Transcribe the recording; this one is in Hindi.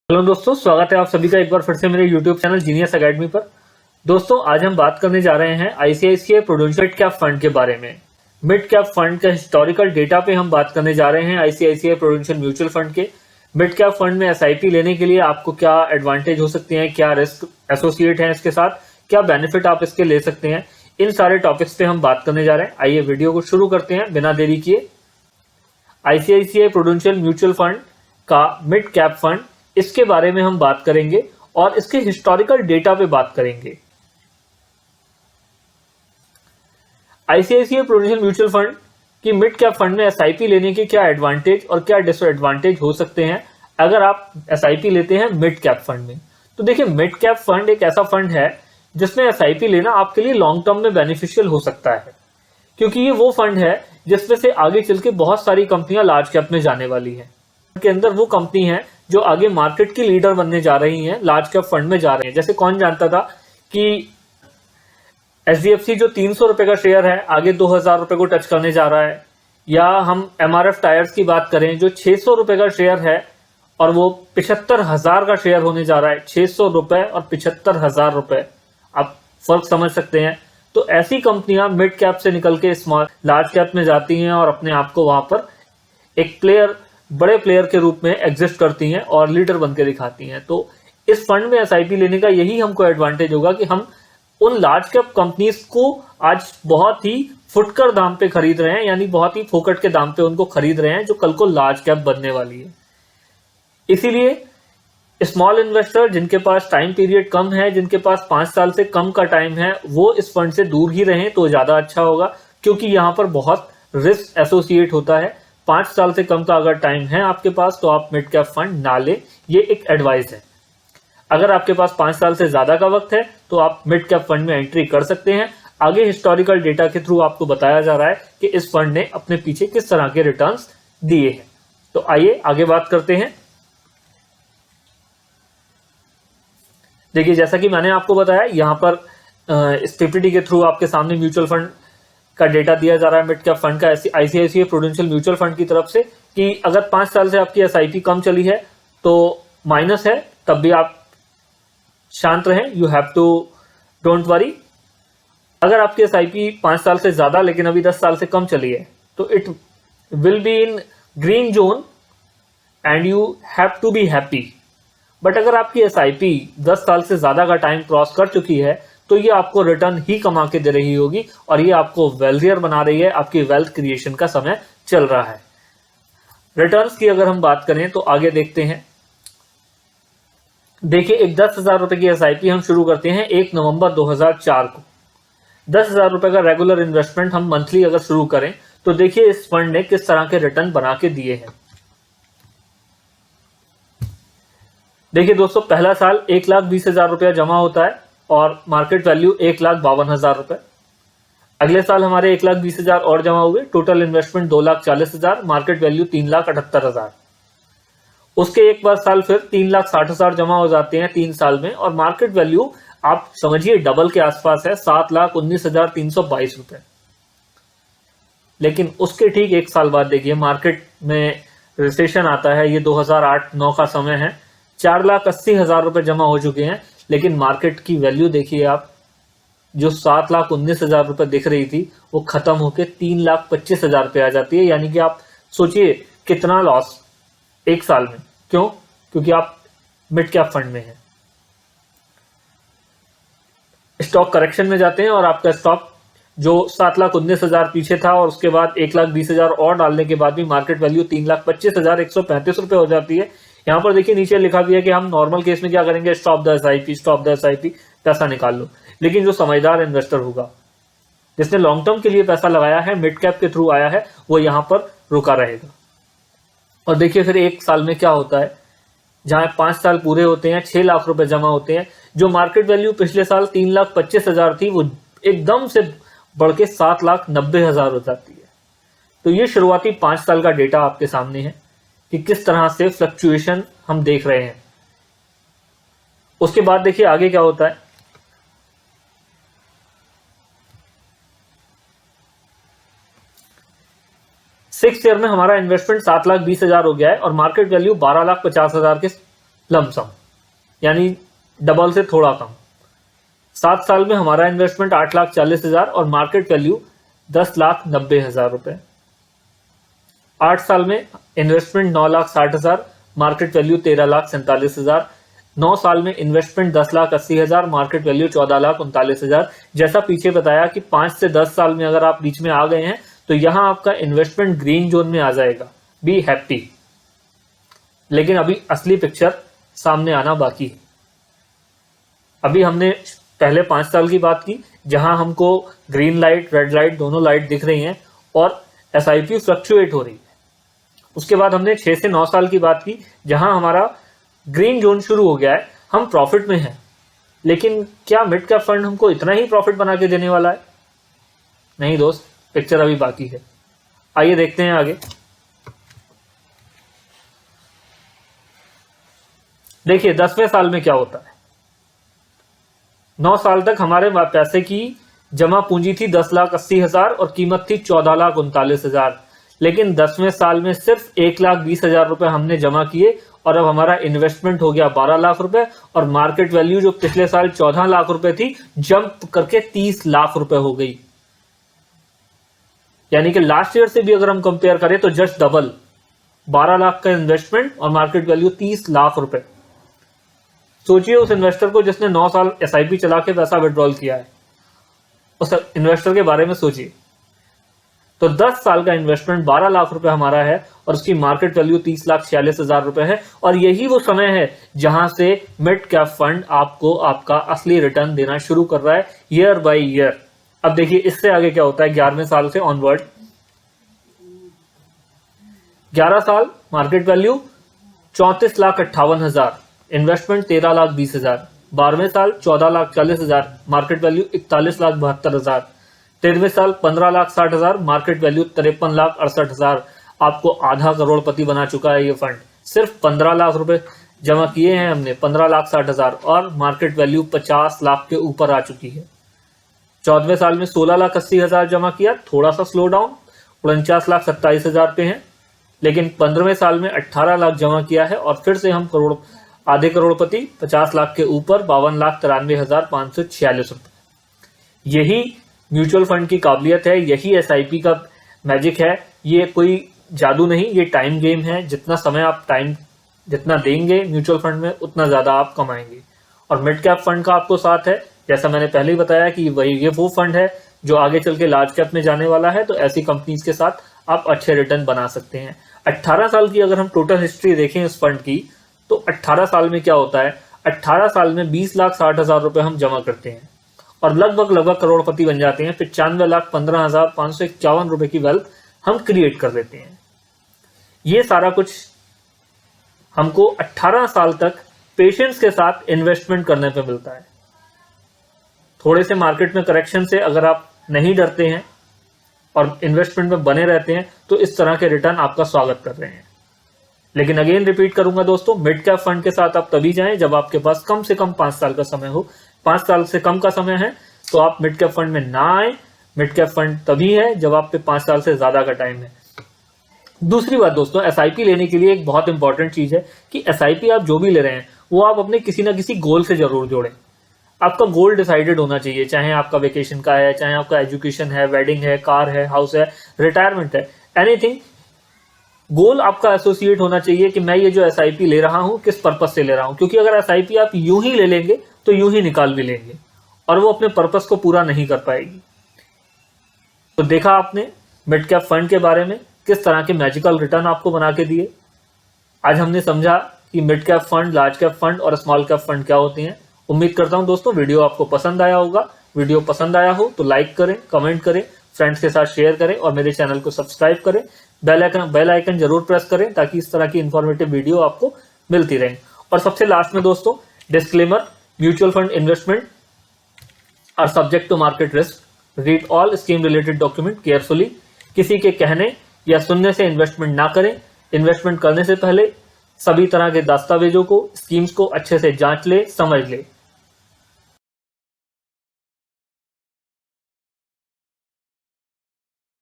हेलो दोस्तों, स्वागत है आप सभी का एक बार फिर से मेरे YouTube चैनल जीनियस एकेडमी पर। दोस्तों, आज हम बात करने जा रहे हैं ICICI prudential mid cap fund के बारे में। मिड कैप फंड का हिस्टोरिकल डेटा पे हम बात करने जा रहे हैं आईसीआईसीआई प्रूडेंशियल म्यूचुअल फंड के। मिड कैप फंड में एसआईपी लेने के लिए आपको क्या एडवांटेज हो सकते हैं, क्या रिस्क एसोसिएट है इसके साथ, क्या बेनिफिट आप इसके ले सकते हैं, इन सारे टॉपिक्स पे हम बात करने जा रहे हैं। आइए वीडियो को शुरू करते हैं बिना देरी किए। आईसीआईसीआई प्रूडेंशियल म्यूचुअल फंड का मिड कैप फंड, इसके बारे में हम बात करेंगे और इसके हिस्टोरिकल डेटा पे बात करेंगे। आईसीआईसीआई प्रूडेंशियल म्यूचुअल फंड की मिड कैप फंड में एसआईपी लेने के क्या एडवांटेज और क्या डिसएडवांटेज हो सकते हैं अगर आप एसआईपी लेते हैं मिड कैप फंड में। तो देखिए, मिड कैप फंड एक ऐसा फंड है जिसमें एसआईपी लेना आपके लिए लॉन्ग टर्म में बेनिफिशियल हो सकता है, क्योंकि ये वो फंड है जिसमें से आगे चल के बहुत सारी कंपनियां लार्ज कैप में जाने वाली हैं। के अंदर वो कंपनी है जो आगे मार्केट की लीडर बनने जा रही हैं, लार्ज कैप फंड में जा रहे हैं। जैसे कौन जानता था कि एचडीएफसी जो 300 रुपए का शेयर है आगे 2000 रुपए को टच करने जा रहा है। या हम एमआरएफ टायर्स की बात करें जो 600 रुपए का शेयर है और वो 75,000 का शेयर होने जा रहा है। 600 रुपए और 75,000 रुपए, आप फर्क समझ सकते हैं। तो ऐसी कंपनियां मिड कैप से निकल के स्मॉल लार्ज कैप में जाती हैं और अपने आप को वहां पर एक बड़े प्लेयर के रूप में एग्जिस्ट करती हैं और लीडर बन के दिखाती हैं। तो इस फंड में एसआईपी लेने का यही हमको एडवांटेज होगा कि हम उन लार्ज कैप कंपनीज को आज बहुत ही फुटकर दाम पे खरीद रहे हैं, यानी बहुत ही फोकट के दाम पे उनको खरीद रहे हैं, जो कल को लार्ज कैप बनने वाली है। इसीलिए स्मॉल इन्वेस्टर जिनके पास टाइम पीरियड कम है, जिनके पास 5 साल से कम का टाइम है, वो इस फंड से दूर ही रहें तो ज्यादा अच्छा होगा, क्योंकि यहाँ पर बहुत रिस्क एसोसिएट होता है। 5 साल से कम का अगर टाइम है आपके पास तो आप मिड कैप फंड ना ले, ये एक एडवाइस है। अगर आपके पास 5 साल से ज्यादा का वक्त है तो आप मिड कैप फंड में एंट्री कर सकते हैं। आगे हिस्टोरिकल डेटा के थ्रू आपको बताया जा रहा है कि इस फंड ने अपने पीछे किस तरह के रिटर्न्स दिए हैं। तो आइए आगे बात करते हैं। देखिए, जैसा कि मैंने आपको बताया, यहाँ पर इस पीपीटी के थ्रू आपके सामने म्यूचुअल फंड का डेटा दिया जा रहा है मिड कैप फंड का आईसीआईसीआई प्रूडेंशियल म्यूचुअल फंड की तरफ से, कि अगर 5 साल से आपकी एसआईपी कम चली है तो माइनस है, तब भी आप शांत रहें, you have to don't worry. अगर आपकी एसआईपी 5 साल से ज्यादा लेकिन अभी 10 साल से कम चली है तो it will be in green zone and you have to be happy. But अगर आपकी एसआईपी 10 साल से ज्यादा का टाइम क्रॉस कर चुकी है तो ये आपको रिटर्न ही कमा के दे रही होगी और ये आपको वेल्थियर बना रही है, आपकी वेल्थ क्रिएशन का समय चल रहा है। रिटर्न्स की अगर हम बात करें तो आगे देखते हैं। देखिए, एक 10,000 रुपए की एसआईपी हम शुरू करते हैं 1 नवंबर 2004 को। 10,000 रुपए का रेगुलर इन्वेस्टमेंट हम मंथली अगर शुरू करें तो देखिए इस फंड ने किस तरह के रिटर्न बना के दिए हैं। देखिए दोस्तों, पहला साल 1,20,000 रुपया जमा होता है और मार्केट वैल्यू 1,52,000 रुपए। अगले साल हमारे 1,20,000 और जमा हुए, टोटल इन्वेस्टमेंट 2,40,000, मार्केट वैल्यू 3,78,000। उसके एक बार साल फिर 3,60,000 जमा हो जाते हैं 3 साल में और मार्केट वैल्यू आप समझिए डबल के आसपास है, 7,19,322 रुपए। लेकिन उसके ठीक एक साल बाद देखिए मार्केट में रिसेशन आता है, ये 2008-9 का समय है। 4,80,000 रुपए जमा हो चुके हैं, लेकिन मार्केट की वैल्यू देखिए आप, जो 7,19,000 रुपए दिख रही थी वो खत्म होकर 3,25,000 रुपए आ जाती है। यानी कि आप सोचिए कितना लॉस एक साल में। क्यों? क्योंकि आप मिड कैप फंड में हैं। स्टॉक करेक्शन में जाते हैं और आपका स्टॉक जो 7,19,000 पीछे था और उसके बाद 1,20,000 और डालने के बाद भी मार्केट वैल्यू 3,25,135 रुपए हो जाती है। यहाँ पर देखिए नीचे लिखा भी है कि हम नॉर्मल केस में क्या करेंगे, stop the SIP, stop the SIP, पैसा निकाल लो। लेकिन जो समझदार इन्वेस्टर होगा, जिसने लॉन्ग टर्म के लिए पैसा लगाया है, मिड कैप के थ्रू आया है, वो यहाँ पर रुका रहेगा। और देखिए फिर एक साल में क्या होता है, जहां 5 साल पूरे होते हैं, 6 लाख रुपए जमा होते हैं। जो मार्केट वैल्यू पिछले साल 3,25,000 थी वो एकदम से बढ़ के 7,90,000 हो जाती है। तो ये शुरुआती 5 साल का डेटा आपके सामने है कि किस तरह से फ्लक्चुएशन हम देख रहे हैं। उसके बाद देखिए आगे क्या होता है। सिक्स ईयर में हमारा इन्वेस्टमेंट 7,20,000 हो गया है और मार्केट वैल्यू 12,50,000 के लमसम, यानी डबल से थोड़ा कम। 7 साल में हमारा इन्वेस्टमेंट 8,40,000 और मार्केट वैल्यू 10,90,000 रुपए। 8 साल में इन्वेस्टमेंट 9,60,000, मार्केट वैल्यू 13,47,000। 9 साल में इन्वेस्टमेंट 10,80,000, मार्केट वैल्यू 14,39,000। जैसा पीछे बताया कि 5 से 10 साल में अगर आप बीच में आ गए हैं तो यहां आपका इन्वेस्टमेंट ग्रीन जोन में आ जाएगा। Be happy. लेकिन अभी असली पिक्चर सामने आना बाकी है। अभी हमने पहले 5 साल की बात की जहां हमको ग्रीन लाइट, रेड लाइट दोनों लाइट दिख रही हैं और एसआईपी फ्लक्चुएट हो रही है। उसके बाद हमने 6 से 9 साल की बात की जहां हमारा ग्रीन जोन शुरू हो गया है, हम प्रॉफिट में हैं। लेकिन क्या मिड कैप फंड हमको इतना ही प्रॉफिट बना के देने वाला है? नहीं दोस्त, पिक्चर अभी बाकी है। आइए देखते हैं आगे। देखिए 10वें साल में क्या होता है। 9 साल तक हमारे पैसे की जमा पूंजी थी 10,80,000 और कीमत थी 14,39,000। लेकिन 10वें साल में सिर्फ 1,20,000 रुपए हमने जमा किए और अब हमारा इन्वेस्टमेंट हो गया 12 लाख रुपए और मार्केट वैल्यू जो पिछले साल 14 लाख रुपए थी जंप करके 30 लाख रुपए हो गई। यानी कि लास्ट ईयर से भी अगर हम कंपेयर करें तो जस्ट डबल। 12 लाख का इन्वेस्टमेंट और मार्केट वैल्यू 30 लाख रुपए। सोचिए उस इन्वेस्टर को जिसने 9 साल एसआईपी चला के पैसा विड्रॉल किया है, उस इन्वेस्टर के बारे में सोचिए। तो 10 साल का इन्वेस्टमेंट 12 लाख रुपए हमारा है और उसकी मार्केट वैल्यू 30,46,000 रुपए है। और यही वो समय है जहां से मिड कैप फंड आपको आपका असली रिटर्न देना शुरू कर रहा है ईयर बाय ईयर। अब देखिए इससे आगे क्या होता है 11वें साल से ऑनवर्ड। 11 साल मार्केट वैल्यू 34,58,000, इन्वेस्टमेंट 13,20,000। 12वें साल 14,40,000, मार्केट वैल्यू 41,72,000। 13वें साल 15,60,000, मार्केट वैल्यू 53,68,000। आपको आधा करोड़पति बना चुका है ये फंड। सिर्फ 15 लाख रुपए जमा किए हैं हमने, 15,60,000 और मार्केट वैल्यू 50 लाख के ऊपर आ चुकी है। 14वें साल में 16,80,000 जमा किया, थोड़ा सा स्लो डाउन, 49,27,000 पे हैं। लेकिन 15वें साल में 18 लाख जमा किया है और फिर से हम आधे करोड़पति, 50 लाख के ऊपर 52,93,546 रुपए। यही म्यूचुअल फंड की काबिलियत है, यही एसआईपी का मैजिक है। ये कोई जादू नहीं, ये टाइम गेम है। जितना समय आप टाइम जितना देंगे म्यूचुअल फंड में उतना ज्यादा आप कमाएंगे। और मिड कैप फंड का आपको साथ है, जैसा मैंने पहले ही बताया कि ये वो फंड है जो आगे चल के लार्ज कैप में जाने वाला है। तो ऐसी कंपनीज के साथ आप अच्छे रिटर्न बना सकते हैं। 18 साल की अगर हम टोटल हिस्ट्री देखें इस फंड की तो 18 साल में क्या होता है, 18 साल में 20,60,000 रुपए हम जमा करते हैं और लगभग करोड़पति बन जाते हैं। 95,15,551 रुपए की वेल्थ हम क्रिएट कर देते हैं। ये सारा कुछ हमको 18 साल तक पेशेंस के साथ इन्वेस्टमेंट करने पे मिलता है। थोड़े से मार्केट में करेक्शन से अगर आप नहीं डरते हैं और इन्वेस्टमेंट में बने रहते हैं तो इस तरह के रिटर्न आपका स्वागत कर रहे हैं। लेकिन अगेन रिपीट करूंगा दोस्तों, मिड कैप फंड के साथ आप तभी जाएं जब आपके पास कम से कम 5 साल का समय हो। 5 साल से कम का समय है तो आप मिड कैप फंड में ना आए। मिड कैप फंड तभी है जब आप पे 5 साल से ज्यादा का टाइम है। दूसरी बात दोस्तों, एसआईपी लेने के लिए एक बहुत इंपॉर्टेंट चीज है कि एसआईपी आप जो भी ले रहे हैं वो आप अपने किसी ना किसी गोल से जरूर जोड़ें। आपका गोल डिसाइडेड होना चाहिए, चाहे आपका वेकेशन का है, चाहे आपका एजुकेशन है, वेडिंग है, कार है, हाउस है, रिटायरमेंट है, एनीथिंग। गोल आपका एसोसिएट होना चाहिए कि मैं ये जो एसआईपी ले रहा हूं किस पर्पस से ले रहा हूं। क्योंकि अगर एसआईपी आप यूं ही ले लेंगे तो यूं ही निकाल भी लेंगे और वो अपने पर्पस को पूरा नहीं कर पाएगी। तो देखा आपने मिड कैप फंड के बारे में किस तरह के मैजिकल रिटर्न आपको बना के दिए। आज हमने समझा कि mid cap fund, large cap fund और स्मॉल कैप फंड क्या होते हैं। उम्मीद करता हूं दोस्तों वीडियो आपको पसंद आया होगा। वीडियो पसंद आया हो तो लाइक करें, कमेंट करें, फ्रेंड्स के साथ शेयर करें और मेरे चैनल को सब्सक्राइब करें। बेल आइकन जरूर प्रेस करें ताकि इस तरह की इंफॉर्मेटिव वीडियो आपको मिलती रहे। और सबसे लास्ट में दोस्तों disclaimer, mutual fund investment are subject to market risk. Read all scheme related document carefully. किसी के कहने या सुनने से इन्वेस्टमेंट ना करें। इन्वेस्टमेंट करने से पहले सभी तरह के दस्तावेजों को, स्कीम्स को अच्छे से जांच ले, समझ ले।